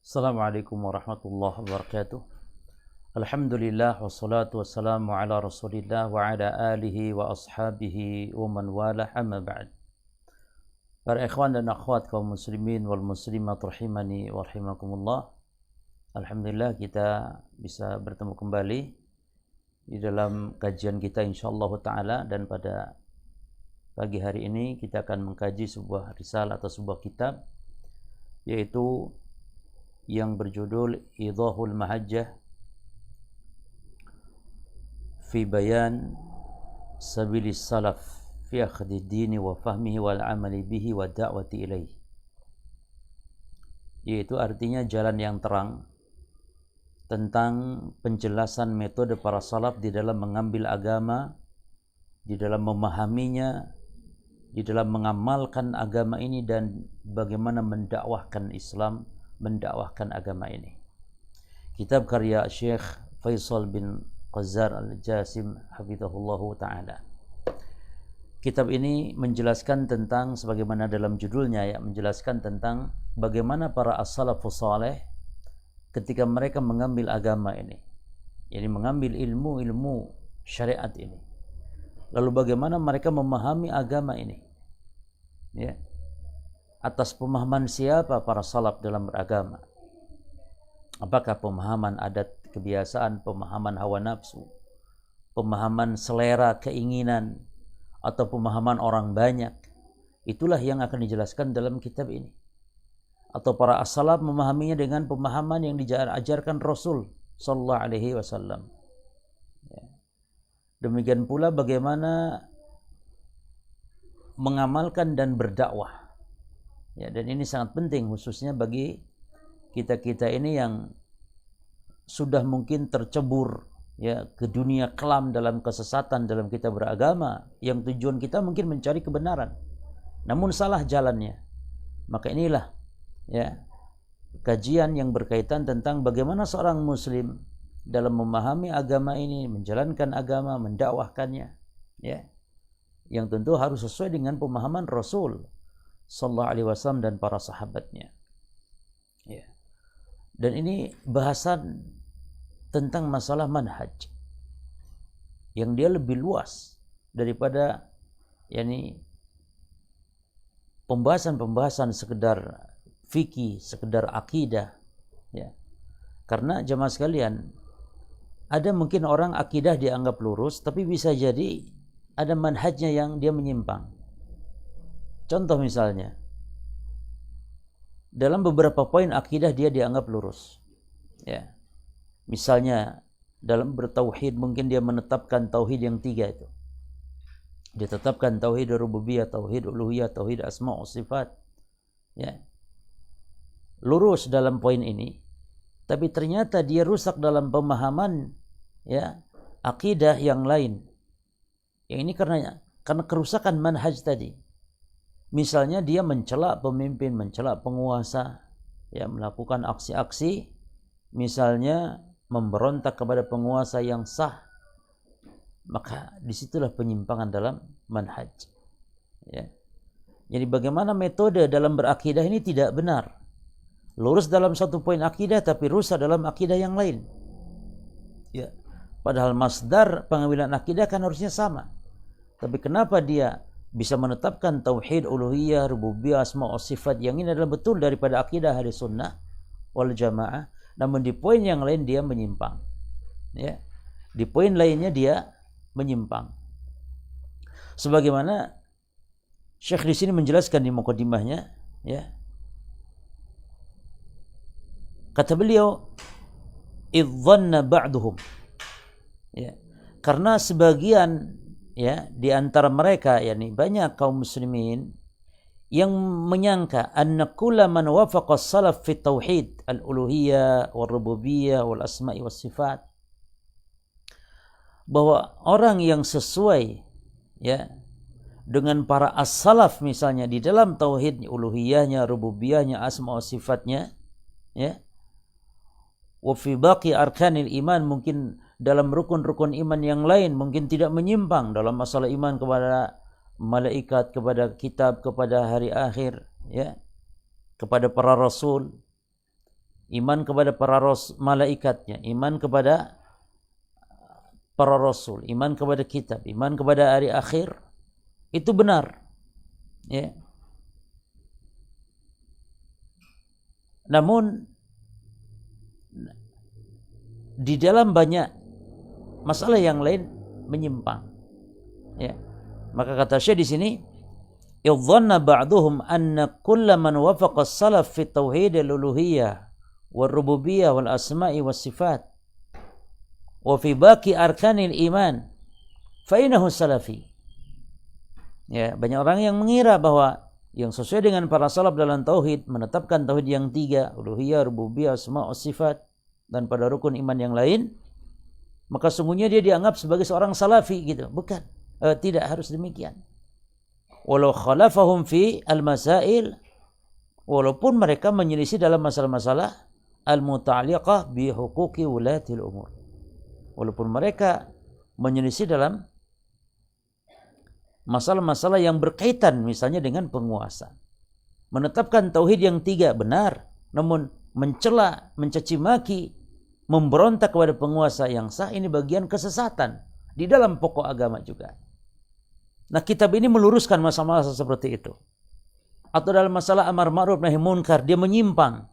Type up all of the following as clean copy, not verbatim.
Assalamualaikum warahmatullahi wabarakatuh. Alhamdulillah wassalatu wassalamu ala Rasulillah wa ala alihi wa ashabihi wa man wala amma ba'd. Para ikhwan dan akhwat kaum muslimin wal muslimat rahimani wa rahimakumullah. Alhamdulillah kita bisa bertemu kembali di dalam kajian kita insyaallah taala, dan pada pagi hari ini kita akan mengkaji sebuah risalah atau sebuah kitab, yaitu yang berjudul Idahul Mahajjah fi Bayan Sabilis Salaf fi Akhdid Dini wa Fahmihi wal Amali Bihi wa Da'wati Ilaih, yaitu artinya jalan yang terang tentang penjelasan metode para salaf di dalam mengambil agama, di dalam memahaminya, di dalam mengamalkan agama ini, dan bagaimana mendakwahkan Islam, mendakwahkan agama ini. Kitab karya Syekh Faisal bin Qazzar Al-Jasim hafizahullahu ta'ala. Kitab ini menjelaskan tentang, sebagaimana dalam judulnya ya, menjelaskan tentang bagaimana para as-salafus saleh ketika mereka mengambil agama ini, yani mengambil ilmu syariat ini, lalu bagaimana mereka memahami agama ini, ya, atas pemahaman siapa para salaf dalam beragama. Apakah pemahaman adat kebiasaan, pemahaman hawa nafsu, pemahaman selera keinginan, atau pemahaman orang banyak? Itulah yang akan dijelaskan dalam kitab ini. Atau para as-salaf memahaminya dengan pemahaman yang diajarkan Rasul sallallahu alaihi wasallam. Demikian pula bagaimana mengamalkan dan berdakwah. Ya, dan ini sangat penting khususnya bagi kita-kita ini yang sudah mungkin tercebur ya ke dunia kelam dalam kesesatan dalam kita beragama, yang tujuan kita mungkin mencari kebenaran namun salah jalannya. Maka inilah ya kajian yang berkaitan tentang bagaimana seorang muslim dalam memahami agama ini, menjalankan agama, mendakwahkannya, ya, yang tentu harus sesuai dengan pemahaman Rasul sallallahu alaihi wasallam dan para sahabatnya. Ya. Dan ini bahasan tentang masalah manhaj yang dia lebih luas daripada yani pembahasan-pembahasan sekedar fikih, sekedar akidah, ya. Karena jemaah sekalian, ada mungkin orang akidah dianggap lurus, tapi bisa jadi ada manhajnya yang dia menyimpang. Contoh misalnya, dalam beberapa poin akidah dia dianggap lurus, ya. Misalnya dalam bertauhid mungkin dia menetapkan tauhid yang 3 itu. Dia tetapkan tauhid rububiyah, tauhid uluhiyah, tauhid asma wa sifat, ya. Lurus dalam poin ini, tapi ternyata dia rusak dalam pemahaman ya akidah yang lain. Yang ini karena kerusakan manhaj tadi. Misalnya dia mencela pemimpin, mencela penguasa, ya, melakukan aksi-aksi, misalnya memberontak kepada penguasa yang sah, maka disitulah penyimpangan dalam manhaj. Ya. Jadi bagaimana metode dalam berakidah ini tidak benar. Lurus dalam satu poin akidah, tapi rusak dalam akidah yang lain. Ya. Padahal masdar pengambilan akidah kan harusnya sama. Tapi kenapa dia bisa menetapkan tauhid uluhiyah, rububiyah, asma wa sifat, yang ini adalah betul daripada akidah ahli sunnah wal jamaah, namun di poin yang lain dia menyimpang, ya. Di poin lainnya dia menyimpang. Sebagaimana Syekh di sini menjelaskan di mukadimahnya, ya. Kata beliau, idzanna ba'duhum, ya. Karena sebagian ya di antara mereka, yakni banyak kaum muslimin yang menyangka anna kulla man wafaqa salaf fi tauhid al-uluhiyah wal rububiyah wal asma'i was sifat, bahwa orang yang sesuai ya dengan para as-salaf misalnya di dalam tauhid uluhiyahnya, rububiyahnya, asma wa sifatnya, ya, wa fi baqi arkanil iman, mungkin dalam rukun-rukun iman yang lain mungkin tidak menyimpang dalam masalah iman kepada malaikat, kepada kitab, kepada hari akhir, ya, kepada para rasul. iman kepada para malaikatnya, iman kepada para rasul, iman kepada kitab, iman kepada hari akhir, itu benar. Ya. Namun di dalam banyak masalah yang lain menyimpang. Ya. Maka kata Syekh di sini, idhanna ba'duhum anna kulla man wafaqa as-salaf fi tauhid al-uluhiyyah wal rububiyyah wal asma'i was sifat wa fi baqi arkanil iman fa innahu salafi. Ya, banyak orang yang mengira bahwa yang sesuai dengan para salaf dalam tauhid, menetapkan tauhid yang tiga, uluhiyah, rububiyah, asma' was sifat, dan pada rukun iman yang lain, maka sungguhnya dia dianggap sebagai seorang salafi gitu. Bukan. Tidak harus demikian. Walau khalafahum fi al-masail, walaupun mereka menyelisih dalam masalah-masalah al-muta'alliqah bi huquqi wulatil umur. Walaupun mereka menyelisih dalam masalah-masalah yang berkaitan misalnya dengan penguasa. Menetapkan tauhid yang tiga benar, namun mencela, mencaci maki, memberontak kepada penguasa yang sah, ini bagian kesesatan di dalam pokok agama juga. Nah, kitab ini meluruskan masalah-masalah seperti itu. Atau dalam masalah amar ma'ruf nahi munkar, dia menyimpang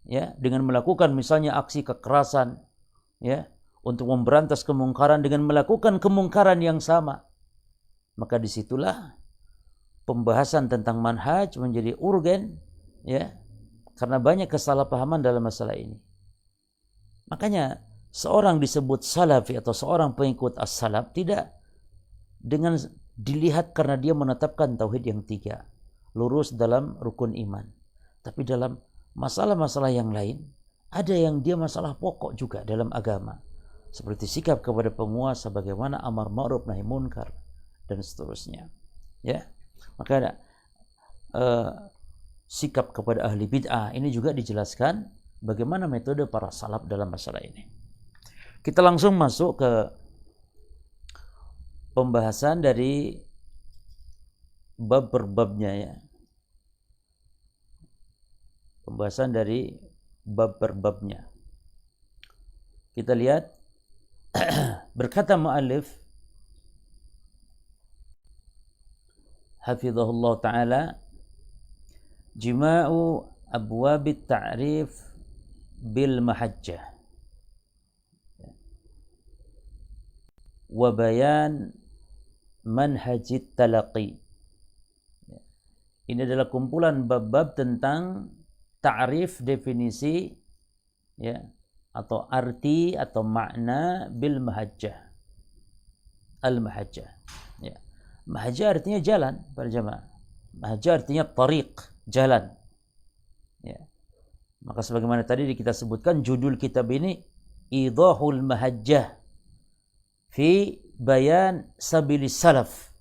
ya dengan melakukan misalnya aksi kekerasan ya untuk memberantas kemungkaran dengan melakukan kemungkaran yang sama. Maka disitulah pembahasan tentang manhaj menjadi urgen ya, karena banyak kesalahpahaman dalam masalah ini. Makanya seorang disebut salafi atau seorang pengikut as-salaf tidak dengan dilihat karena dia menetapkan tauhid yang tiga, lurus dalam rukun iman. Tapi dalam masalah-masalah yang lain, ada yang dia masalah pokok juga dalam agama. Seperti sikap kepada penguasa, bagaimana amar ma'ruf nahi munkar, dan seterusnya. Ya, maka sikap kepada ahli bid'ah ini juga dijelaskan bagaimana metode para salaf dalam masalah ini. Kita langsung masuk ke pembahasan dari bab per babnya ya. Pembahasan dari bab per babnya. Kita lihat berkata muallif hafizahullah taala, jima'u abwabit ta'rif bil mahajjah wa bayan manhajit talaqi. Ini adalah kumpulan bab-bab tentang ta'rif, definisi ya, atau arti atau makna bil mahajjah. Al mahajjah ya. Mahajjah artinya jalan para jamaah. Mahajjah artinya tariq, jalan ya. Maka sebagaimana tadi kita sebutkan, judul kitab ini Idahul Mahajjah fi bayan sabilis salaf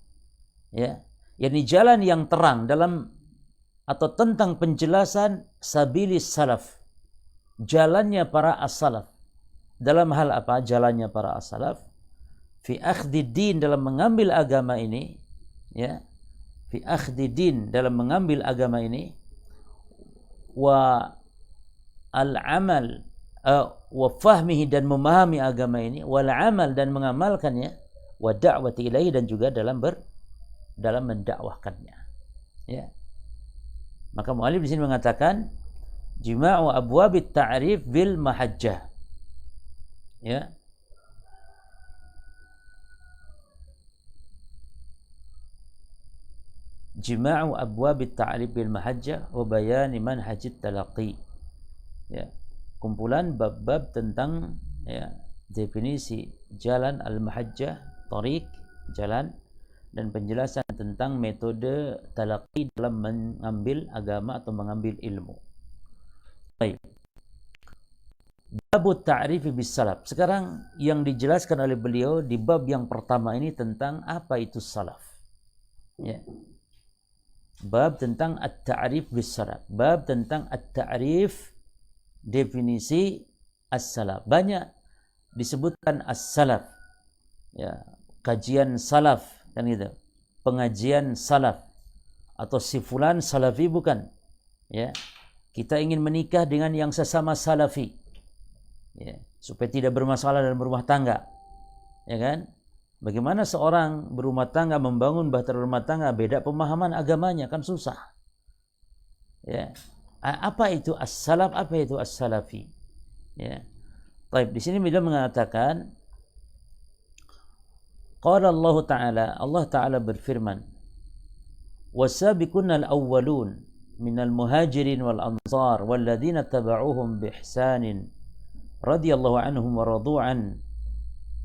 ya, yakni jalan yang terang dalam atau tentang penjelasan sabilis salaf, jalannya para as-salaf. Dalam hal apa jalannya para as-salaf? Fi akhdid din, dalam mengambil agama ini ya, fi akhdid din, dalam mengambil agama ini, wa al-amal wa fahmihi, dan memahami agama ini, wal amal, dan mengamalkannya, wa da'wati ilaihi, dan juga dalam mendakwahkannya ya. Maka muallif di sini mengatakan jima'u abwabit ta'rif bil mahajjah ya. Jima'u abwabit ta'rif bil mahajjah wa bayani manhajit talaqi ya, kumpulan bab-bab tentang ya, definisi jalan al-mahajjah, tariq, jalan, dan penjelasan tentang metode talaqi dalam mengambil agama atau mengambil ilmu. Baik. Bab ta'rif bis salaf. Sekarang yang dijelaskan oleh beliau di bab yang pertama ini tentang apa itu salaf. Ya. Bab tentang at-ta'rif bis salaf. Bab tentang at-ta'rif, definisi as-salaf. Banyak disebutkan as-salaf ya, kajian salaf kan gitu, pengajian salaf, atau si fulan salafi, bukan ya. Kita ingin menikah dengan yang sesama salafi, ya, supaya tidak bermasalah dalam berumah tangga, ya kan? Bagaimana seorang berumah tangga membangun bahtera rumah tangga beda pemahaman agamanya, kan susah. Ya. Apa itu as-salaf? Apa itu as-salafi? Ya. Baik, di sini beliau mengatakan qala Allah Ta'ala berfirman, wasabiqunal awwalun minal muhajirin wal ansar walladzina taba'uuhum bi ihsanin radhiyallahu anhum wa radu'an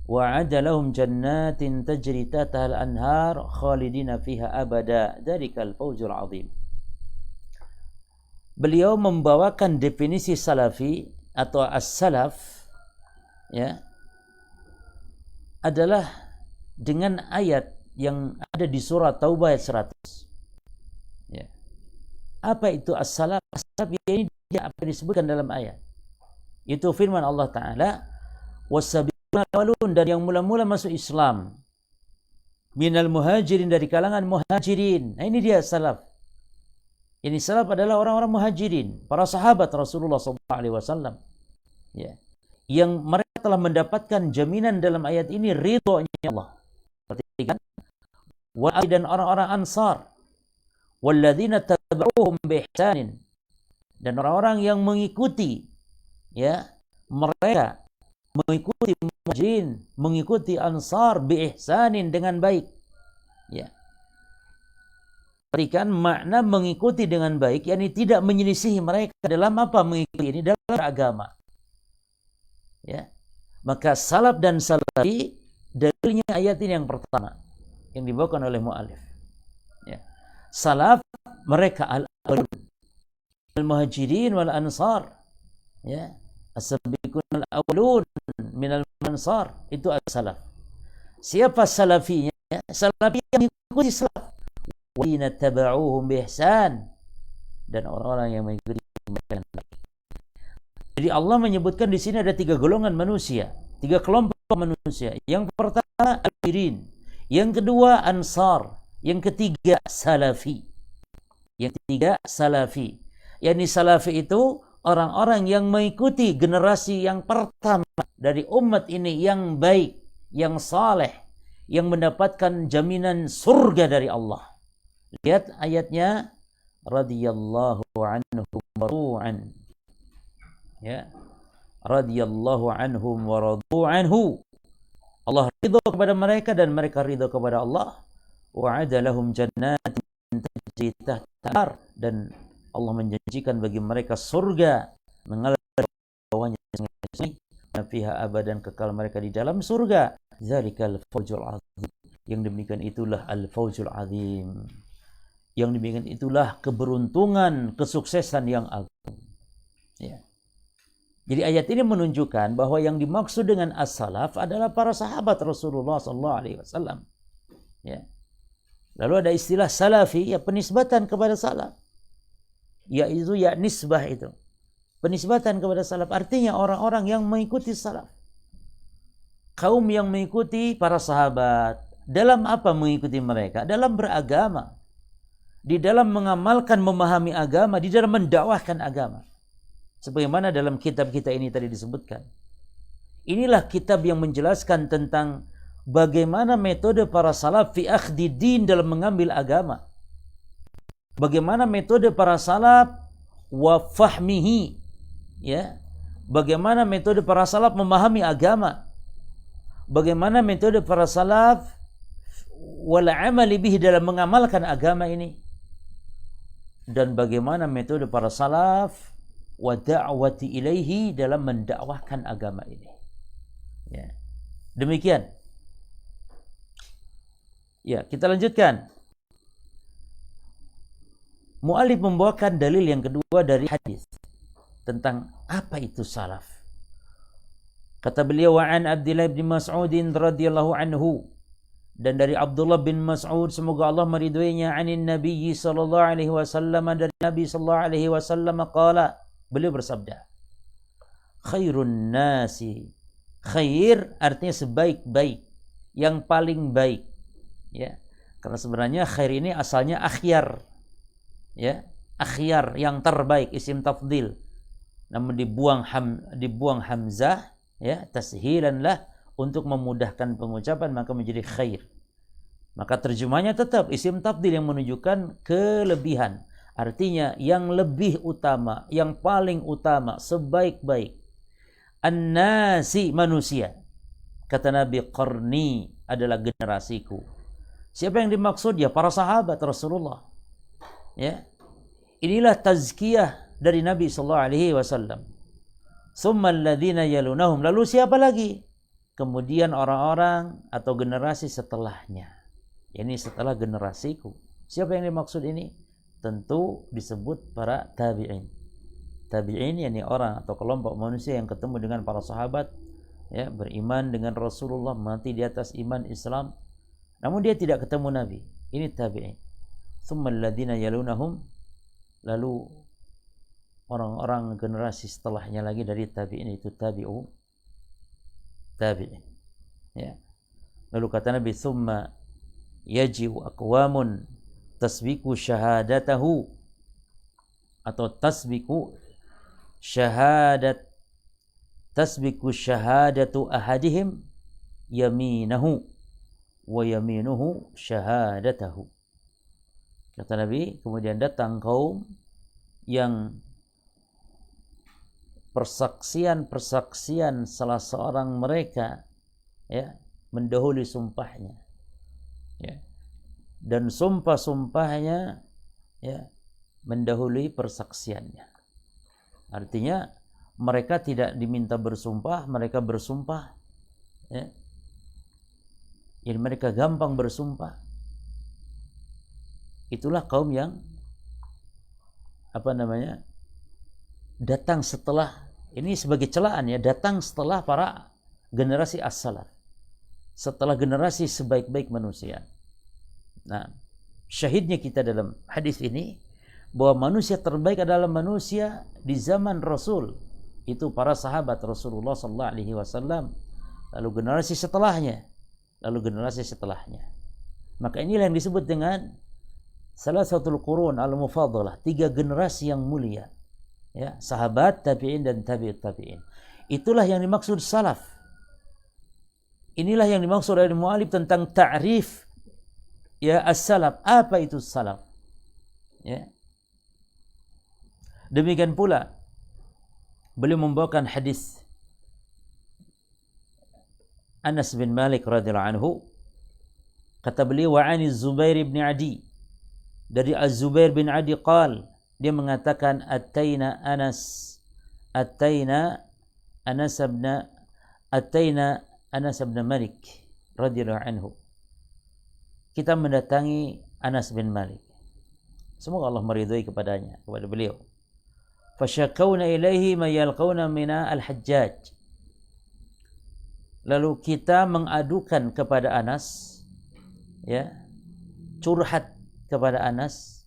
wa'ada lahum jannatin tajri tahtaha al-anhar khalidina fiha abada dzalikal fawzul 'adzim. Beliau membawakan definisi salafi atau as-salaf, ya, adalah dengan ayat yang ada di surah Taubah ayat 100. Ya. Apa itu as-salaf? As-salaf ini apa disebutkan dalam ayat. Itu firman Allah Ta'ala, wasabiquna awwalun, dan yang mula-mula masuk Islam, minal muhajirin, dari kalangan muhajirin. Nah, ini dia salaf. Ini salaf adalah orang-orang muhajirin, para sahabat Rasulullah SAW, ya, yang mereka telah mendapatkan jaminan dalam ayat ini ridhonya Allah. Perhatikan, dan orang-orang ansar, walladzina tabauhum bi ihsanin, dan orang-orang yang mengikuti, ya, mereka mengikuti muhajirin, mengikuti ansar bi ihsanin, dengan baik, ya. Perhatikan makna mengikuti dengan baik, yakni tidak menyelisihi mereka dalam apa mengikuti ini, dalam agama. Ya. Maka salaf dan salafi dalilnya ayat ini yang pertama yang dibawakan oleh mu'alif. Ya. Salaf mereka al-awwalun, al-muhajirin wal ansar. Ya. As-sabiqun al-awwalun minal ansar, itu as-salaf. Siapa salafinya? Salafi yang mengikuti salaf. Walladzina tabauhum bi ihsan, dan orang-orang yang mengikuti mereka. Jadi Allah menyebutkan di sini ada 3 golongan manusia, 3 kelompok manusia. Yang pertama al-muhajirin, yang kedua ansar, yang ketiga salafi. Yang ketiga salafi. Yani salafi itu orang-orang yang mengikuti generasi yang pertama dari umat ini yang baik, yang saleh, yang mendapatkan jaminan surga dari Allah. Lihat ayatnya, radhiyallahu anhum wa radu'an. Ya. Radhiyallahu anhum wa radu'anhu. Allah ridha kepada mereka dan mereka ridha kepada Allah. Wa'ada lahum jannatin tajri tahtaha, dan Allah menjanjikan bagi mereka surga mengalir bawahnya sungai, fiha abadan, kekal mereka di dalam surga. Dzalikal fawzul 'adzim. Yang demikian itulah al-fawzul 'adzim. Yang demikian itulah keberuntungan, kesuksesan yang agung. Ya. Jadi ayat ini menunjukkan bahwa yang dimaksud dengan as-salaf adalah para sahabat Rasulullah SAW. Ya. Lalu ada istilah salafi, ya, penisbatan kepada salaf. Yaitu ya nisbah itu. Penisbatan kepada salaf artinya orang-orang yang mengikuti salaf. Kaum yang mengikuti para sahabat. Dalam apa mengikuti mereka? Dalam beragama. Di dalam mengamalkan, memahami agama, di dalam mendakwahkan agama. Sebagaimana dalam kitab kita ini tadi disebutkan. Inilah kitab yang menjelaskan tentang bagaimana metode para salaf fi akhdi din, dalam mengambil agama. Bagaimana metode para salaf wa fahmihi, ya. Bagaimana metode para salaf memahami agama. Bagaimana metode para salaf wal amali bihi, dalam mengamalkan agama ini. Dan bagaimana metode para salaf wa da'wati ilaihi, dalam mendakwahkan agama ini. Ya. Demikian. Ya, kita lanjutkan. Mu'alif membawakan dalil yang kedua dari hadis tentang apa itu salaf. Kata beliau, wa an Abdullah bin Mas'ud radhiyallahu anhu, dan dari Abdullah bin Mas'ud, semoga Allah meridhoinya, anin Nabi sallallahu alaihi wasallam, dari Nabi sallallahu alaihi wasallam qala, beliau bersabda, khairun nasi, khair artinya sebaik-baik, yang paling baik, ya. Karena sebenarnya khair ini asalnya akhyar, ya. akhyar, yang terbaik, isim tafdil. Namun dibuang hamzah, ya, tashilan lah untuk memudahkan pengucapan, maka menjadi khair. Maka terjemahnya tetap isim tafdil yang menunjukkan kelebihan. Artinya yang lebih utama, yang paling utama, sebaik-baik. An-nasi, manusia. Kata Nabi, qarni adalah generasiku. Siapa yang dimaksud? Ya para sahabat Rasulullah. Ya. Inilah tazkiyah dari Nabi sallallahu alaihi wasallam. Tsummal ladzina yalunahum. Lalu siapa lagi? Kemudian orang-orang atau generasi setelahnya. Ini setelah generasiku. Siapa yang dimaksud ini? Tentu disebut para tabi'in. Tabi'in yakni orang atau kelompok manusia yang ketemu dengan para sahabat, ya, beriman dengan Rasulullah, mati di atas iman Islam, namun dia tidak ketemu Nabi. Ini tabi'in. Tsummal ladzina yalunahum, lalu orang-orang generasi setelahnya lagi dari tabi'in, itu tabi'in. Ya. Lalu kata Nabi, tsumma yaji'u aqwamun tasbiku syahadatahu, atau tasbiku syahadatu ahadihim yaminahu wa yaminuhu syahadatahu. Kata Nabi, kemudian datang kaum yang persaksian salah seorang mereka, ya, mendahului sumpahnya, ya, dan sumpahnya, ya, mendahului persaksiannya. Artinya mereka tidak diminta bersumpah, mereka bersumpah, ya. Jadi mereka gampang bersumpah. Itulah kaum yang datang setelah, ini sebagai celaan ya, datang setelah para generasi as-salaf, setelah generasi sebaik-baik manusia. Nah, syahidnya kita dalam hadis ini bahwa manusia terbaik adalah manusia di zaman Rasul, itu para sahabat Rasulullah sallallahu alaihi wasallam, lalu generasi setelahnya, Maka inilah yang disebut dengan salasatul qurun al-mufadalah, 3 generasi yang mulia. Ya, sahabat, tabi'in dan tabi'ut tabi'in. Itulah yang dimaksud salaf. Inilah yang dimaksud oleh mu'alif tentang ta'rif, ya, as-salaf. Apa itu salaf? Ya. Demikian pula beliau membawakan hadis Anas bin Malik radhiyallahu anhu. Kata beliau, wa 'ani Zubair bin Adi, dari Az-Zubair bin Adi qal, dia mengatakan ataina Anas bin Malik radhiyallahu anhu. Kita mendatangi Anas bin Malik. Semoga Allah meridhai kepada beliau. Fasyakawna ilaihi ma yalqawna mina al-Hajjaj. Lalu kita mengadukan kepada Anas, ya, curhat kepada Anas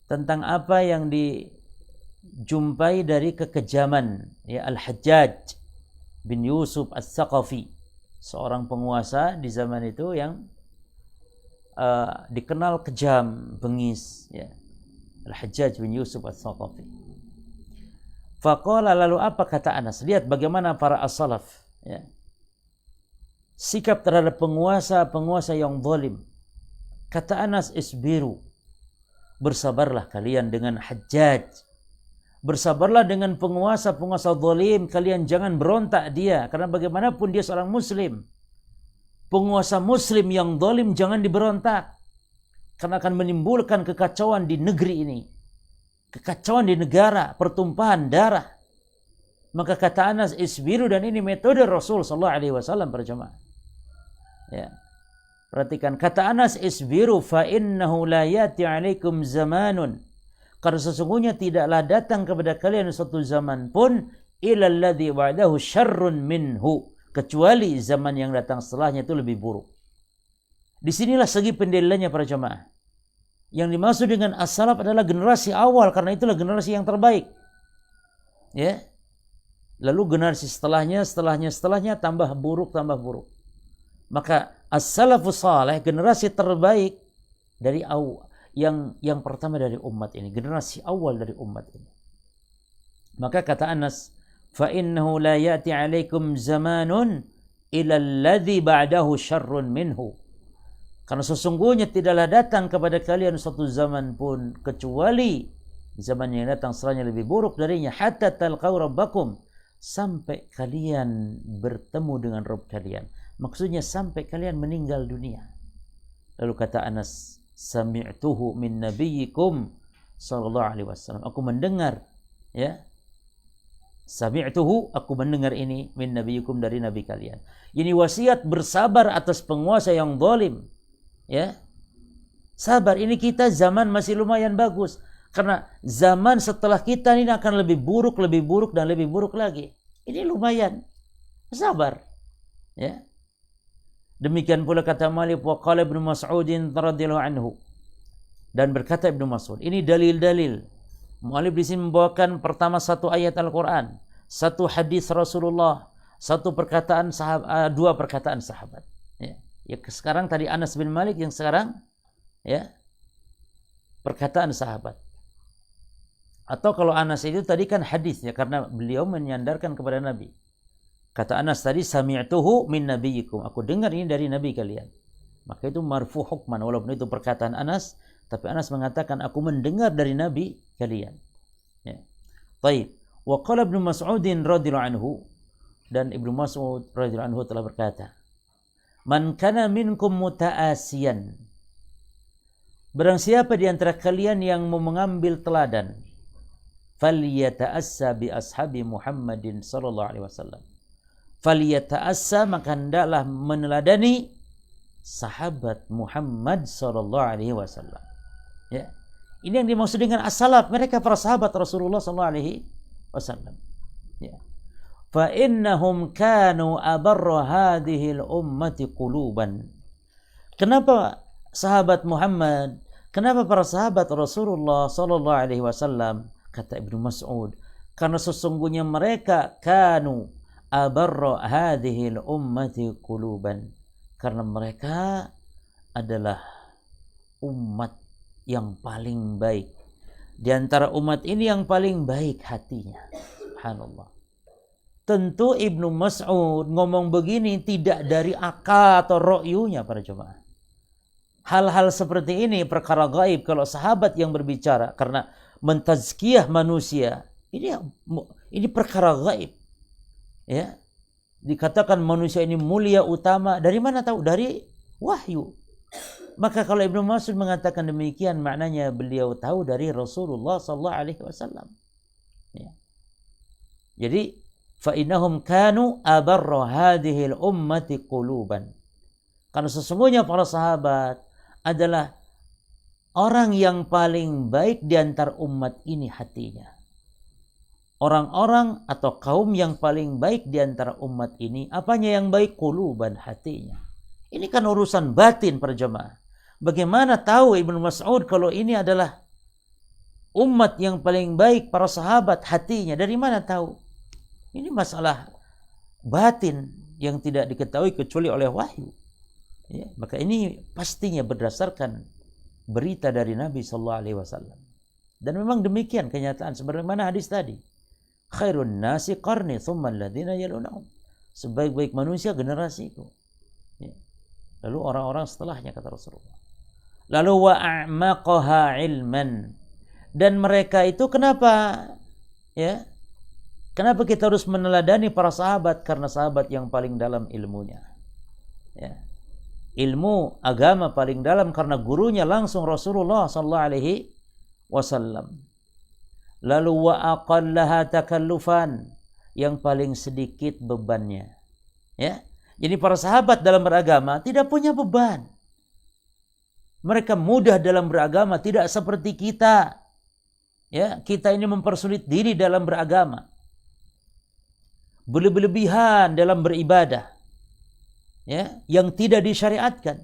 tentang apa yang dijumpai dari kekejaman, ya, Al-Hajjaj bin Yusuf As-Saqafi, seorang penguasa di zaman itu yang dikenal kejam, bengis, ya. Al-Hajjaj bin Yusuf As-Saqafi. Faqala, lalu apa kata Anas? Lihat bagaimana para as-salaf, ya, sikap terhadap penguasa yang zalim. Kata Anas, isbiru, bersabarlah kalian dengan Hajjaj, bersabarlah dengan penguasa zalim, kalian jangan berontak dia, karena bagaimanapun dia seorang muslim. Penguasa muslim yang zalim jangan diberontak, karena akan menimbulkan kekacauan di negeri ini, kekacauan di negara, pertumpahan darah. Maka kata Anas, isbiru, dan ini metode Rasul sallallahu alaihi wasallam para jemaah. Ya. Perhatikan kata Anas, isbiru fa innahu la yati 'alaikum zamanun, karena sesungguhnya tidaklah datang kepada kalian suatu zaman pun illa alladzi ba'dahu syarrun minhu, kecuali zaman yang datang setelahnya itu lebih buruk. Disinilah segi pendalilannya para jemaah. Yang dimaksud dengan as-salaf adalah generasi awal, karena itulah generasi yang terbaik. Ya. Lalu generasi setelahnya tambah buruk. Maka as-salafus salih, generasi terbaik dari awal, yang pertama dari umat ini, generasi awal dari umat ini. Maka kata Anas, fa innahu la ya'ti 'alaikum zamanun ila alladhi ba'dahu syarrun minhu. Karena sesungguhnya tidaklah datang kepada kalian suatu zaman pun kecuali zaman yang datang setelahnya lebih buruk darinya, hatta talqau rabbakum, sampai kalian bertemu dengan Rabb kalian. Maksudnya sampai kalian meninggal dunia. Lalu kata Anas, sami'tuhu min nabiyyikum sallallahu alaihi wasallam. Aku mendengar, ya. Sami'tuhu, aku mendengar ini min nabiyyikum, dari nabi kalian. Ini wasiat bersabar atas penguasa yang zalim. Ya. Sabar, ini kita zaman masih lumayan bagus. Karena zaman setelah kita ini akan lebih buruk, dan lebih buruk lagi. Ini lumayan. Sabar. Ya. Demikian pula kata Malik, wa qala Ibnu Mas'udin radhiyallahu anhu. Dan berkata Ibnu Mas'ud, ini dalil-dalil. Mu'alif di sini membawakan pertama satu ayat Al-Quran, satu hadis Rasulullah, satu perkataan sahabat, dua perkataan sahabat. Ya. Ya, sekarang tadi Anas bin Malik, yang sekarang ya perkataan sahabat. Atau kalau Anas itu tadi kan hadisnya, karena beliau menyandarkan kepada Nabi. Kata Anas tadi, sami'tuhu min nabiyyikum, aku dengar ini dari Nabi kalian. Maka itu marfu hukman, walaupun itu perkataan Anas, tapi Anas mengatakan aku mendengar dari Nabi kalian. Ya. Baik. Wa qala Ibnu Mas'udin radhiyallahu anhu, dan Ibnu Mas'ud radhiyallahu anhu telah berkata, man kana minkum muta'asiyan, barang siapa di antara kalian yang mau mengambil teladan, falyata'assa bi ashabi Muhammadin sallallahu alaihi wasallam. Falyata'assa, maka hendaklah meneladani sahabat Muhammad sallallahu alaihi wasallam. Ya. Ini yang dimaksud dengan as-salaf, mereka para sahabat Rasulullah sallallahu alaihi wasallam. Ya. Fa innahum kanu abarra hadhihi al-ummati quluban. Kenapa sahabat Muhammad? Kenapa para sahabat Rasulullah sallallahu alaihi wasallam? Kata Ibnu Mas'ud, karena sesungguhnya mereka kanu abarra hadhihi al-ummati quluban. Karena mereka adalah umat yang paling baik. Di antara umat ini yang paling baik hatinya. Subhanallah. Tentu Ibnu Mas'ud ngomong begini tidak dari akal atau ro'yunya para jemaah. Hal-hal seperti ini perkara gaib kalau sahabat yang berbicara, karena mentazkiyah manusia ini perkara gaib. Ya. Dikatakan manusia ini mulia utama, dari mana tahu? Dari wahyu. Maka kalau Ibnu Mas'ud mengatakan demikian, maknanya beliau tahu dari Rasulullah sallallahu alaihi wasallam. Ya. Jadi فَإِنَّهُمْ كَانُوا أَبَرَّ هَذِهِ الْأُمَّةِ قُلُوبًا. Karena sesungguhnya para sahabat adalah orang yang paling baik di antara umat ini hatinya. Orang-orang atau kaum yang paling baik di antara umat ini, apanya yang baik? Quluban, hatinya. Ini kan urusan batin para jemaah. Bagaimana tahu Ibnu Mas'ud kalau ini adalah umat yang paling baik para sahabat hatinya? Dari mana tahu? Ini masalah batin yang tidak diketahui kecuali oleh wahyu. Ya, maka ini pastinya berdasarkan berita dari Nabi sallallahu alaihi wasallam. Dan memang demikian kenyataan sebagaimana hadis tadi. Khairun nasi qarni tsumma alladziina yalunhum. Sebaik-baik manusia generasiku. Ya. Lalu orang-orang setelahnya, kata Rasulullah. Lalu wa a'maqaha ilman. Dan mereka itu kenapa? Ya. Kenapa kita harus meneladani para sahabat? Karena sahabat yang paling dalam ilmunya. Ya. Ilmu agama paling dalam karena gurunya langsung Rasulullah sallallahu alaihi wasallam. Lalu wa aqallaha takallufan, yang paling sedikit bebannya. Ya. Jadi para sahabat dalam beragama tidak punya beban. Mereka mudah dalam beragama, tidak seperti kita. Ya, kita ini mempersulit diri dalam beragama. Berlebihan dalam beribadah, ya, yang tidak disyariatkan.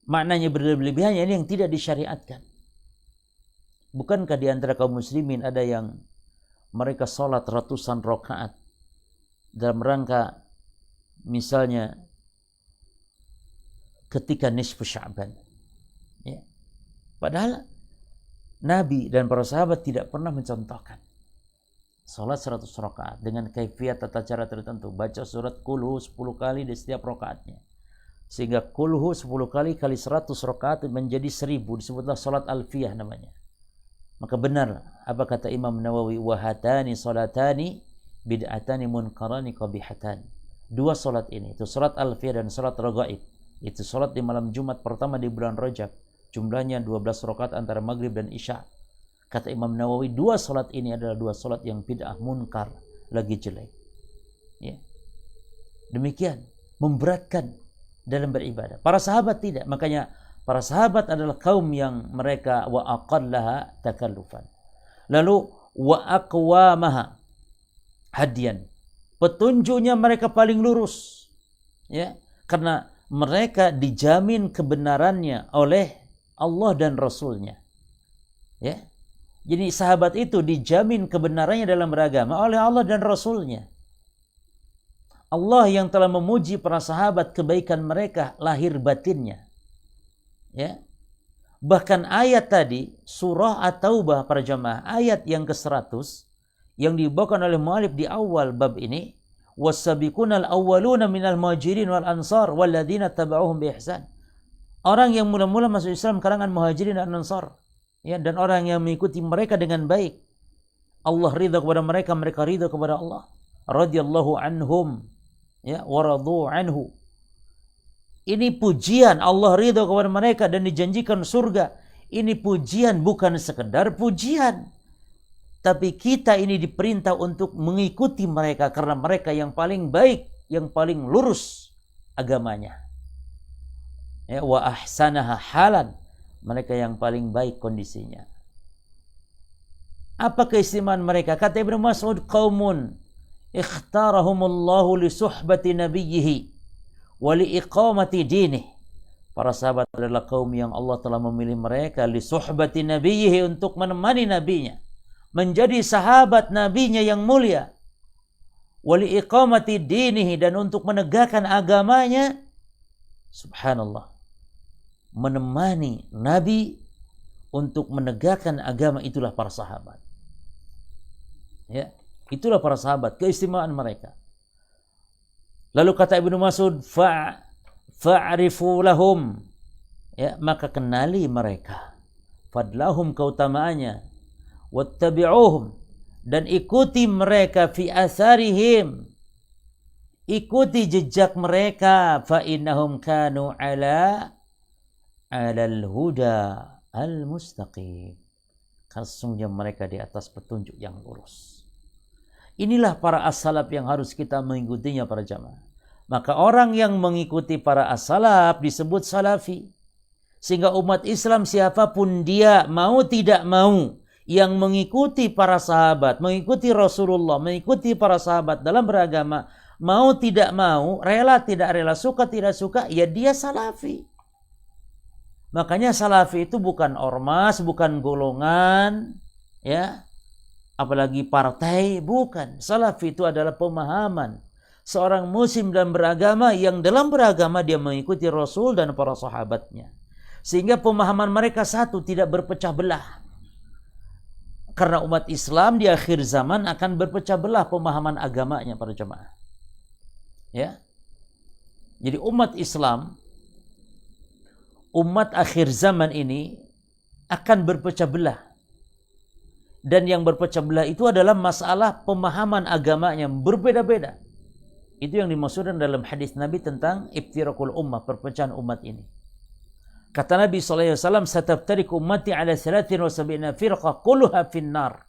Maknanya berlebihan ini yang tidak disyariatkan. Bukankah di antara kaum muslimin ada yang mereka sholat ratusan rakaat dalam rangka misalnya ketika nisfu Sya'ban, ya. Padahal Nabi dan para sahabat tidak pernah mencontohkan salat 100 rakaat dengan kaifiat tata cara tertentu. Baca surat Qul 10 kali di setiap rakaatnya. Sehingga Qul 10 kali kali 100 rakaat menjadi 1000. Disebutlah salat alfiyah namanya. Maka benar apa kata Imam Nawawi, wahatani salatani bid'atani munkarani qabihatan. Dua salat ini, itu salat alfiyah dan salat raghaib. Itu salat di malam Jumat pertama di bulan Rajab. Jumlahnya 12 rakaat antara maghrib dan isya. Kata Imam Nawawi, dua salat ini adalah dua salat yang bid'ah munkar, lagi jelek. Ya. Demikian, memberatkan dalam beribadah. Para sahabat tidak. Makanya para sahabat adalah kaum yang mereka wa aqallaha takallufan. Lalu wa aqwamaha hadian. Petunjuknya mereka paling lurus. Ya, karena mereka dijamin kebenarannya oleh Allah dan Rasulnya. Ya. Jadi sahabat itu dijamin kebenarannya dalam beragama oleh Allah dan Rasulnya. Allah yang telah memuji para sahabat kebaikan mereka lahir batinnya. Ya. Bahkan ayat tadi surah At-Taubah para jamaah, ayat yang ke-100 yang dibawakan oleh mu'alif di awal bab ini, was-sabiqunal awwaluna minal muhajirin wal ansar walladzina tabauhum bi ihsan. Orang yang mula-mula masuk Islam kalangan muhajirin dan ansar, ya, dan orang yang mengikuti mereka dengan baik. Allah ridha kepada mereka, mereka ridha kepada Allah. Radhiyallahu anhum, ya, wa radu anhu. Ini pujian, Allah ridha kepada mereka dan dijanjikan surga. Ini pujian, bukan sekedar pujian. Tapi kita ini diperintah untuk mengikuti mereka karena mereka yang paling baik, yang paling lurus agamanya. Ya, wa ahsanaha halan, mereka yang paling baik kondisinya. Apa keistimewaan mereka? Kata Ibnu Mas'ud, qaumun ikhtarahumullahu li suhbati nabiyhi wa li iqamati dinih. Para sahabat adalah kaum yang Allah telah memilih mereka li suhbati nabiyhi, untuk menemani nabinya, menjadi sahabat nabinya yang mulia, wa li iqamati dinih, dan untuk menegakkan agamanya. Subhanallah, menemani Nabi untuk menegakkan agama, itulah para sahabat. Ya, itulah para sahabat, keistimewaan mereka. Lalu kata Ibnu Mas'ud, fa'rifu lahum, ya, maka kenali mereka, fadlahum, keutamaannya, wattabi'uhum, dan ikuti mereka, fi atharihim, ikuti jejak mereka, fa innahum kanu alal huda al-mustaqim, karena sesungguhnya mereka di atas petunjuk yang lurus. Inilah para as-salaf yang harus kita mengikutinya para jamaah. Maka orang yang mengikuti para as-salaf disebut salafi. Sehingga umat Islam siapapun dia, mau tidak mau, yang mengikuti para sahabat, mengikuti Rasulullah, mengikuti para sahabat dalam beragama, mau tidak mau, rela tidak rela, suka tidak suka, ya dia salafi. Makanya salafi itu bukan ormas, bukan golongan, ya, apalagi partai, bukan. Salafi itu adalah pemahaman seorang muslim dalam beragama, yang dalam beragama dia mengikuti Rasul dan para sahabatnya. Sehingga pemahaman mereka satu, tidak berpecah belah. Karena umat Islam di akhir zaman akan berpecah belah pemahaman agamanya para jemaah. Ya. Jadi umat Islam, umat akhir zaman ini akan berpecah belah. Dan yang berpecah belah itu adalah masalah pemahaman agamanya berbeda-beda. Itu yang dimaksudkan dalam hadis Nabi tentang iftirakul ummah, perpecahan umat ini. Kata Nabi SAW, sataftariku ummati ala 73 firqah kulluha finnar.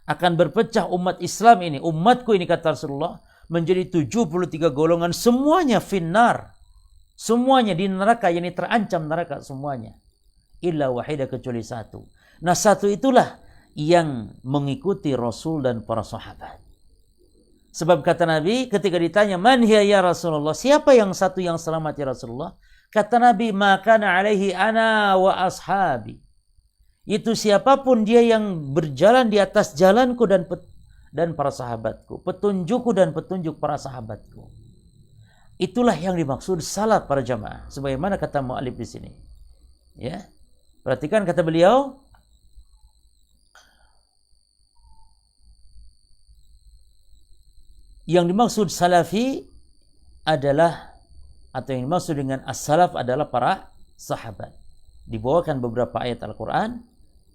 Akan berpecah umat Islam ini, umatku ini, kata Rasulullah, menjadi 73 golongan, semuanya finnar. Semuanya di neraka, yang terancam neraka semuanya. Illa wahidah, kecuali satu. Nah, satu itulah yang mengikuti Rasul dan para sahabat. Sebab kata Nabi ketika ditanya, man hiya ya Rasulullah, siapa yang satu yang selamat ya Rasulullah? Kata Nabi, makana alaihi ana wa ashabi. Itu siapapun dia yang berjalan di atas jalanku dan para sahabatku, petunjukku dan petunjuk para sahabatku. Itulah yang dimaksud salaf para jamaah, sebagaimana kata mu'alif di sini. Ya. Perhatikan kata beliau, yang dimaksud salafi adalah, atau yang dimaksud dengan as-salaf adalah para sahabat. Dibawakan beberapa ayat Al-Quran,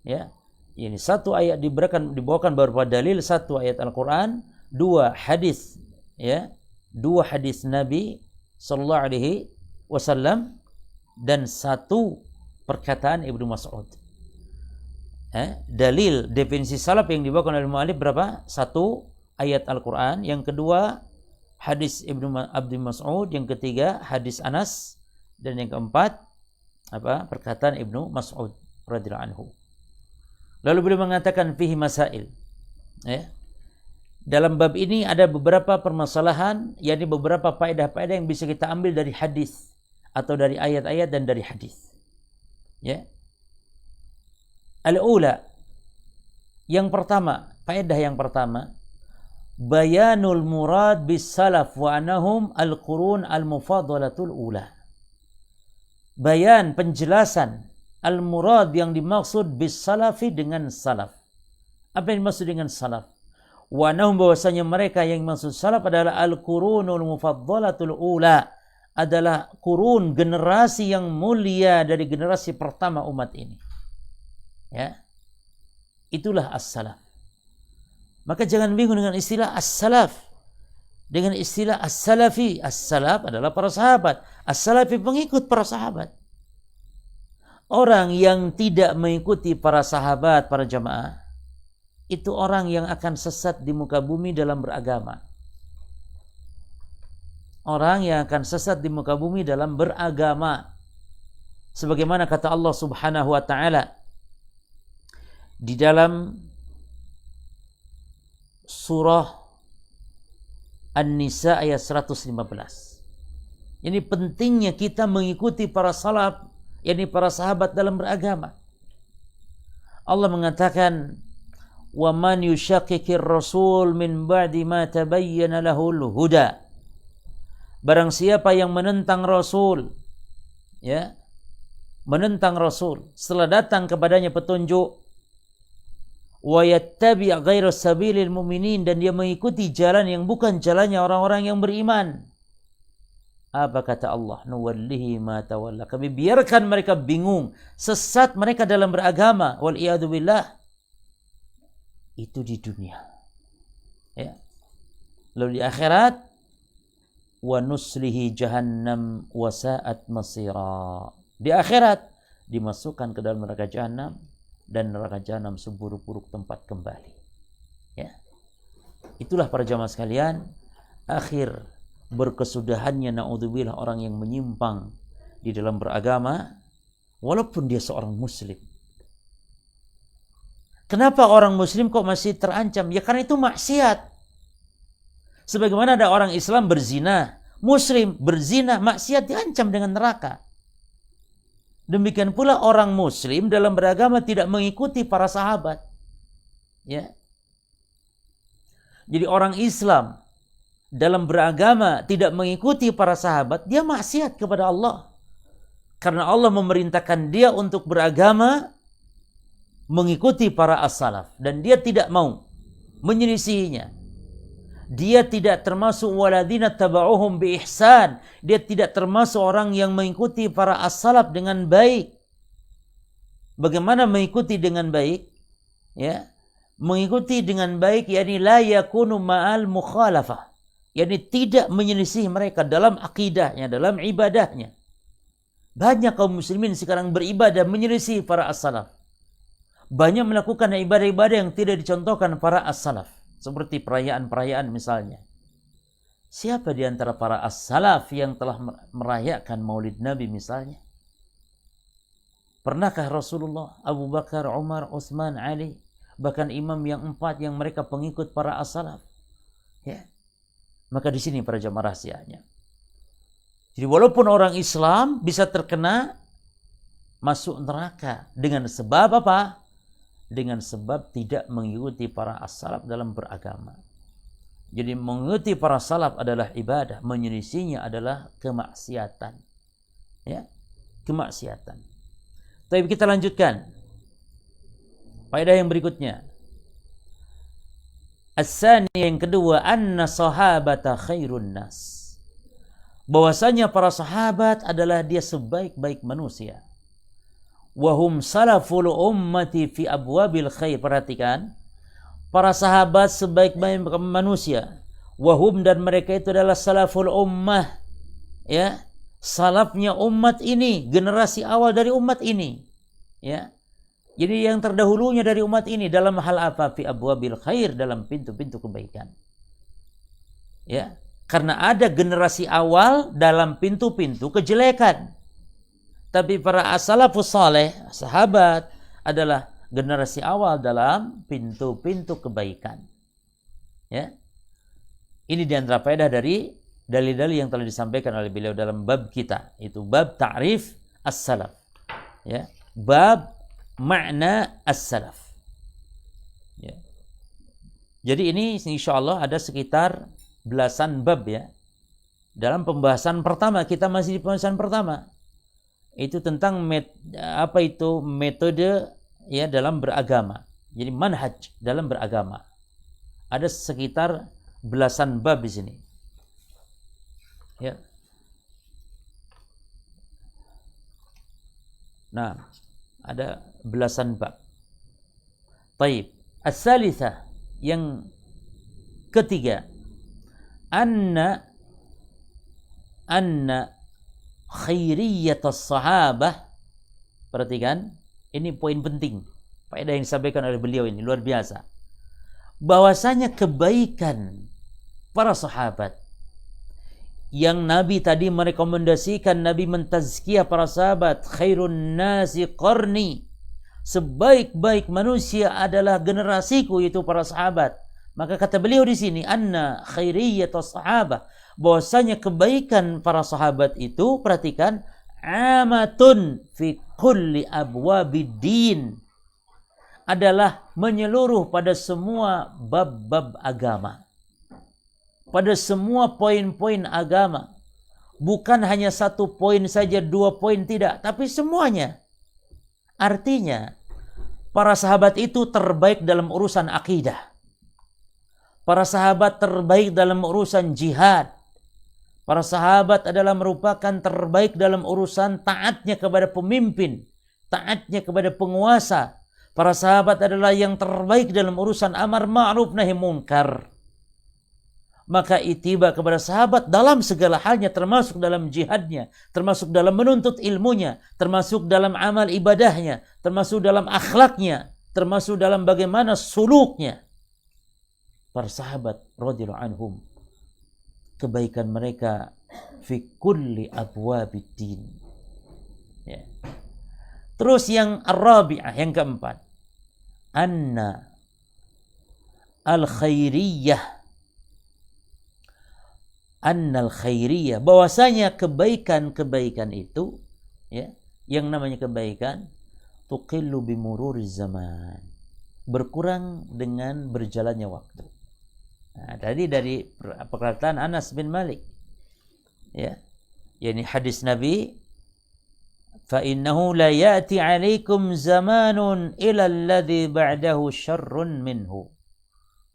ya. Ini satu ayat dibawakan beberapa dalil, satu ayat Al-Quran, dua hadis, ya, dua hadis Nabi sallallahu alaihi wasallam, dan satu perkataan Ibnu Mas'ud. Dalil definisi salaf yang dibawakan oleh mu'alif berapa? Satu ayat Al-Quran, yang kedua hadis Ibnu Mas'ud, yang ketiga hadis Anas, dan yang keempat perkataan Ibnu Mas'ud radhiyallahu anhu. Lalu beliau mengatakan fihi masail. Dalam bab ini ada beberapa permasalahan, yakni beberapa faedah-faedah yang bisa kita ambil dari hadis atau dari ayat-ayat dan dari hadis. Ya. Al-ula, yang pertama, faedah yang pertama, bayanul murad bis salaf wa anahum al-qurun al-mufadalatul ula. Bayan, penjelasan al-murad yang dimaksud bis salafi dengan salaf. Apa yang dimaksud dengan salaf? Wa anahum, bahwasanya mereka yang dimaksud salaf adalah al-qurunul mufaddalatul ula, adalah kurun, generasi yang mulia dari generasi pertama umat ini. Ya. Itulah as-salaf. Maka jangan bingung dengan istilah as-salaf, dengan istilah as-salafi. As-salaf adalah para sahabat, as-salafi pengikut para sahabat. Orang yang tidak mengikuti para sahabat, para jamaah, itu orang yang akan sesat di muka bumi dalam beragama. Orang yang akan sesat di muka bumi dalam beragama. Sebagaimana kata Allah Subhanahu wa taala di dalam surah An-Nisa ayat 115. Ini pentingnya kita mengikuti para salaf, yakni para sahabat dalam beragama. Allah mengatakan, "Wa man yushaqiqir rasul min ba'di ma tabayyana lahul huda." Barang siapa yang menentang Rasul, ya, menentang Rasul setelah datang kepadanya petunjuk, wa yattabi' ghaira sabilil mu'minin, dan dia mengikuti jalan yang bukan jalannya orang-orang yang beriman. Apa kata Allah? Nuwallihi ma tawalla. Kami biarkan mereka bingung, sesat mereka dalam beragama. Wal iyadu billah. Itu di dunia. Ya. Lalu di akhirat, wa nuslihi jahannam wa sa'at masira. Di akhirat dimasukkan ke dalam neraka jahanam, dan neraka jahanam seburuk-buruk tempat kembali. Ya. Itulah para jamaah sekalian, akhir berkesudahannya naudzubillah orang yang menyimpang di dalam beragama walaupun dia seorang muslim. Kenapa orang muslim kok masih terancam? Ya karena itu maksiat. Sebagaimana ada orang Islam berzina, muslim berzina, maksiat, diancam dengan neraka. Demikian pula orang muslim dalam beragama tidak mengikuti para sahabat. Ya. Jadi orang Islam dalam beragama tidak mengikuti para sahabat, dia maksiat kepada Allah. Karena Allah memerintahkan dia untuk beragama mengikuti para as-salaf, dan dia tidak mau menyelisihinya. Dia tidak termasuk waladina taba'uhum bi ihsan. Dia tidak termasuk orang yang mengikuti para as-salaf dengan baik. Bagaimana mengikuti dengan baik? Ya, mengikuti dengan baik yakni la yakunu ma'al mukhalafah. Yakni tidak menyelisih mereka dalam akidahnya, dalam ibadahnya. Banyak kaum muslimin sekarang beribadah menyelisih para as-salaf. Banyak melakukan ibadah-ibadah yang tidak dicontohkan para as-salaf. Seperti perayaan-perayaan misalnya. Siapa di antara para as-salaf yang telah merayakan Maulid Nabi misalnya? Pernahkah Rasulullah, Abu Bakar, Umar, Utsman, Ali, bahkan imam yang 4 yang mereka pengikut para as-salaf? Ya. Maka di sini para jamaah rahasianya. Jadi walaupun orang Islam bisa terkena masuk neraka dengan sebab apa? Dengan sebab tidak mengikuti para as-salaf dalam beragama. Jadi mengikuti para salaf adalah ibadah, menyelisihinya adalah kemaksiatan. Ya, kemaksiatan. Tapi kita lanjutkan. Faedah yang berikutnya. As-sani, yang kedua, anna sahabata khairun nas. Bahwasanya para sahabat adalah dia sebaik-baik manusia. Wahum salaful ummati fi abwabil khair. Perhatikan, para sahabat sebaik-baik manusia. Wahum, dan mereka itu adalah salaful ummah, ya, salafnya umat ini, generasi awal dari umat ini, ya. Jadi yang terdahulunya dari umat ini dalam hal apa? Fi abwabil khair, dalam pintu-pintu kebaikan. Ya, karena ada generasi awal dalam pintu-pintu kejelekan. Tapi para as-salafus saleh, sahabat, adalah generasi awal dalam pintu-pintu kebaikan. Ya. Ini di antara faedah dari dalil-dalil yang telah disampaikan oleh beliau dalam bab kita, itu bab ta'rif as-salaf. Ya, bab makna as-salaf. Ya. Jadi ini insyaallah ada sekitar belasan bab, ya. Dalam pembahasan pertama, kita masih di pembahasan pertama. Itu tentang metode, ya, dalam beragama. Jadi manhaj dalam beragama. Ada sekitar belasan bab di sini. Ya. Nah, ada belasan bab. Taib. As-salitsah, yang ketiga, anna khairiyatus sahabah. Perhatikan, ini poin penting. Faedah yang disampaikan oleh beliau ini luar biasa. Bahwasanya kebaikan para sahabat yang Nabi tadi merekomendasikan, Nabi mentazkiyah para sahabat, khairun nasi qarni, sebaik-baik manusia adalah generasiku, yaitu para sahabat. Maka kata beliau di sini, anna khairiyatus sahabah, bahwasanya kebaikan para sahabat itu, perhatikan, amatun fi kulli abwabiddin, adalah menyeluruh pada semua bab-bab agama, pada semua poin-poin agama. Bukan hanya satu poin saja, 2 poin, tidak, tapi semuanya. Artinya, para sahabat itu terbaik dalam urusan akidah. Para sahabat terbaik dalam urusan jihad. Para sahabat adalah merupakan terbaik dalam urusan taatnya kepada pemimpin, taatnya kepada penguasa. Para sahabat adalah yang terbaik dalam urusan amar ma'ruf nahi munkar. Maka itiba kepada sahabat dalam segala halnya, termasuk dalam jihadnya, termasuk dalam menuntut ilmunya, termasuk dalam amal ibadahnya, termasuk dalam akhlaknya, termasuk dalam bagaimana suluknya. Para sahabat radhiyallahu anhum, kebaikan mereka fi kulli abwabiddin. Ya. Terus yang ar-rabi'ah, yang keempat, anna al-khairiyah, bahwasanya kebaikan-kebaikan itu, ya, yang namanya kebaikan, tuqillu bimururiz zaman, berkurang dengan berjalannya waktu. Nah, tadi dari perkataan Anas bin Malik, ya, yakni hadis Nabi, fa innahu la ya'ti 'alaikum zamanun ila alladhi ba'dahu syarrun minhu.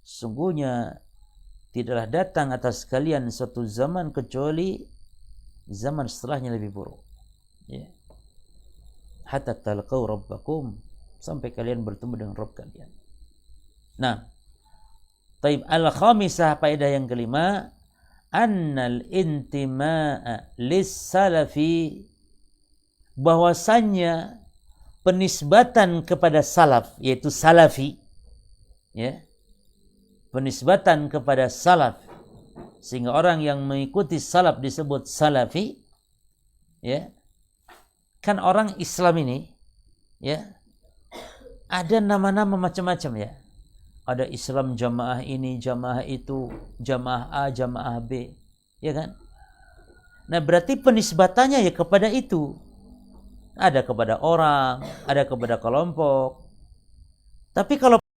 Sungguhnya tidaklah datang atas kalian suatu zaman kecuali zaman setelahnya lebih buruk. Ya. Hatta talqau rabbakum, sampai kalian bertemu dengan Rabb kalian. Nah, taib al-khamisah, faedah yang kelima, annal intima'a lis-salafi, bahwasannya penisbatan kepada salaf, yaitu salafi, ya, penisbatan kepada salaf, sehingga orang yang mengikuti salaf disebut salafi, ya. Kan orang Islam ini, ya, ada nama-nama macam-macam, ya. Ada Islam jamaah ini, jamaah itu, jamaah A, jamaah B, ya kan? Nah, berarti penisbatannya ya kepada itu. Ada kepada orang, ada kepada kelompok. Tapi kalau